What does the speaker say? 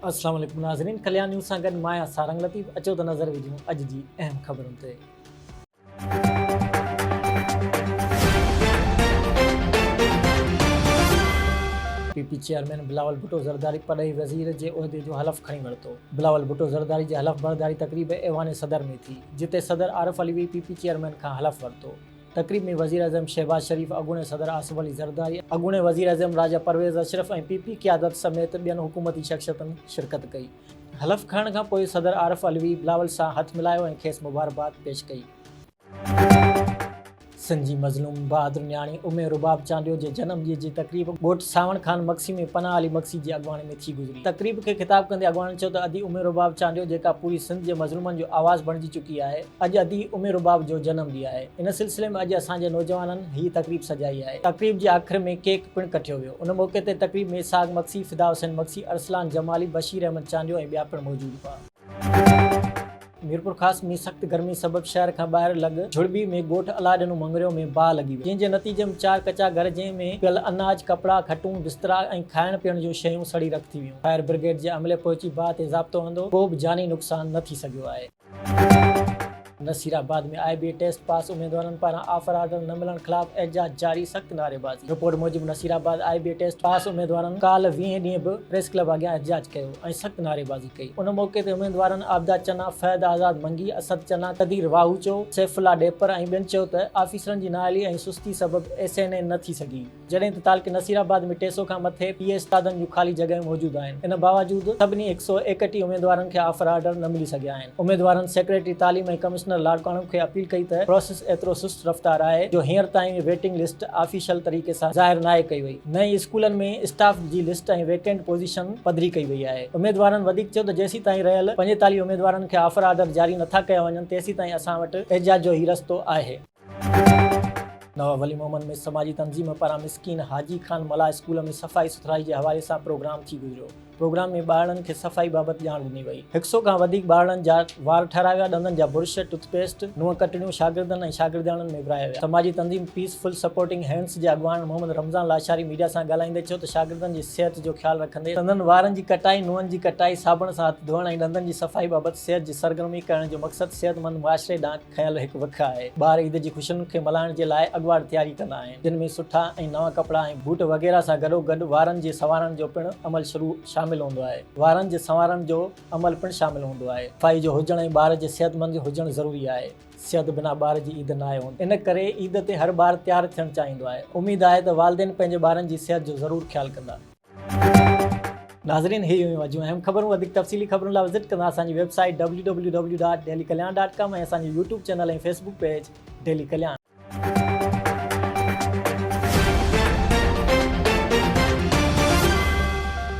अस्सलाम वालेकुम नाज़रीन, कल्याण न्यूज़ सां गॾु मां सारंग लतीफ़। अचो त नज़र विझूं अॼु जी अहम ख़बरुनि ते। पीपी चेयरमैन बिलावल भुट्टो ज़रदारी पढ़ई वज़ीर जे उहिदे जो हलफ़ खणी वरितो। बिलावल भुट्टो ज़रदारी जे हलफ़ बरदारी तक़रीब ऐवान सदर में थी, जिते सदर आरिफ अली पीपी चेयरमैन खां हलफ़ वरितो। तक़रीब में वज़ीर अज़म शहबाज शरीफ़, अॻूणे सदर आसिफ अली ज़रदारी, अॻूणे वज़ीर अज़म राजा परवेज़ अशरफ ऐं पीपी क़यादत समेत ॿियनि हुकूमती शख़्सियतुनि शिरकत कई। हलफ़ खणण खां पोइ सदर आरिफ अली बिलावल सां हथ मिलायो ऐं खेसि मुबारकबाद पेश कई। सिंध जी मज़लूम बहादुर न्याणी उमे रुबाब चांडियो जे जनम ॾींहं जी तक़रीब ॻोठ सावण खान मक्सी में पनाह अली मक्सी जी अॻवाणी में थी गुज़री। तक़रीब खे ख़िताब कंदे अॻवाणी चयो त अदी उमे रुबाब चांडियो, जेका पूरी सिंध जे मज़लूमनि जो आवाज़ बणिजी चुकी आहे, अॼु अदी उमे रुबाब जो जनम ॾींहुं आहे। इन सिलसिले में अॼु असांजे नौजवाननि हीअ तक़रीब सजाई आहे। तक़रीब जे आख़िर में केक पिणु कटियो वियो। उन मौक़े ते तक़रीब में साग मक्सी, फिदा हुसैन मक्सी, अरसलान जमाली, बशीर अहमद चांडियो ऐं ॿिया पिणु मौजूदु हुआ। मीरपुर ख़ासि में सख़्त गर्मी सबबि शहर खां ॿाहिरि लॻ झुड़बी में ॻोठ अलाॾनू मंगरियो में बाहि लॻी वई, जंहिंजे नतीजे में 4 कचा घर जंहिंमें पियल अनाज, कपिड़ा, खटूं, बिस्तरा ऐं खाइण पीअण जूं शयूं सड़ी रखी वियूं। फायर ब्रिगेड जे अमले पहुची बाहि ते ज़ाब्तो हंधो, को बि जानी नुक़सान न थी सघियो आहे। नसीराबाद में IBA टेस्ट पास उम्मीदवारनि पारां ऑफर ऑर्डर न मिलण ख़िलाफ़ एहजाज जारी, सख़्त नारेबाज़ी। रिपोर्ट मूजिबि नसीराबाद IBA टेस्ट पास उम्मीदवारनि काल्ह 20 ॾींहं बि प्रेस क्लब अॻियां एहजाज कयो ऐं सख़्त नारेबाज़ी कई। उन मौक़े ते उम्मीदवारनि आबदा चना, फैद आज़ाद मंगी, असद चना, कदीर वाहूचो, सैफुल्ला डेपर ऐं ॿियनि चयो त ऑफिसरनि जी नाअहली ऐं सुस्ती सबबि SNA न थी सघी, जॾहिं त तालुके नसीराबाद में 300 खां मथे PA उस्तादनि जूं ख़ाली जॻहियूं मौजूदु आहिनि। इन बावजूदि सभिनी 131 उम्मीदवारनि खे ऑफर ऑर्डर न मिली सघिया आहिनि। उम्मीदवारनि सेक्रेटरी तालीम ऐं कमिश्नर लाड़काणो खे अपील कई त प्रोसेस एतिरो सुस्त रफ़्तार आहे जो हींअर ताईं वेटिंग लिस्ट ऑफिशियल तरीक़े सां ज़ाहिर नाहे कई वई। नई स्कूलनि में स्टाफ जी लिस्ट ऐं वेकेंट पोज़ीशन पधरी कई वई आहे। उम्मीदवारनि वधीक चयो त जेसीं ताईं रहियल 45 उम्मीदवारनि खे ऑफर ऑर्डर जारी नथा कया वञनि, तेसीं ताईं असां वटि एहजाज जो ही रस्तो आहे। नवाब वली मोहम्मद में समाजी तंज़ीम पारां मिस्कीन हाजी खान मलाह स्कूल में सफ़ाई सुथराई जे हवाले सां प्रोग्राम थी गुज़रियो। प्रोग्राम में ॿारनि खे सफ़ाई बाबति ॼाण ॾिनी वई। 100 खां वधीक ॿारनि जा वार ठाहिराया, ॾंदनि जा बुरुश, टूथपेस्ट, नुंहं कटड़ियूं शागिर्दनि ऐं शागिर्दियाणनि में विराया विया। समाजी तंज़ीम पीसफुल सपोर्टिंग हैंड्स जे अॻवान मोहम्मद रमज़ान लाशारी मीडिया सां ॻाल्हाईंदे चयो त शागिर्दनि जी सिहत जो ख़्यालु रखंदे ॾंदनि वारनि जी कटाई, नुंहंनि जी कटाई, साबुण सां हथ धोइण ऐं ॾंदनि जी सफ़ाई बाबति सिहत जी सरगर्मी करण जो मक़सदु सिहतमंद मुआशिरे ॾांहुं खयल हिकु विख आहे। ॿार ईद जी ख़ुशियुनि खे मल्हाइण जे लाइ अॻुवाट तयारी कंदा आहिनि, जिन में सुठा ऐं नवां कपिड़ा ऐं बूट वग़ैरह सां गॾोगॾु वारनि जे संवारण जो पिणु अमल शामिल हूंदो आहे। वारनि जे संवारण जो अमल पिणु शामिल हूंदो आहे। सफ़ाई जो हुजणु ऐं ॿार जे सिहतमंद हुजणु ज़रूरी आहे। सिहत बिना ॿार जी ईद न आहे हूंदी। इन करे ईद ते हर ॿार तयारु थियणु चाहींदो आहे। उमेद आहे त वालिदैन पंहिंजे ॿारनि जी सिहत जो ज़रूरु ख़्यालु कंदा। नाज़रीन, ही हुयूं अॼु अहम ख़बरूं। वधीक तफ़सीली ख़बरुनि लाइ विज़िट कंदा असांजी वेबसाइट www.delhikalyan.com ऐं असांजे YouTube चैनल ऐं Facebook पेज डेली कल्याण।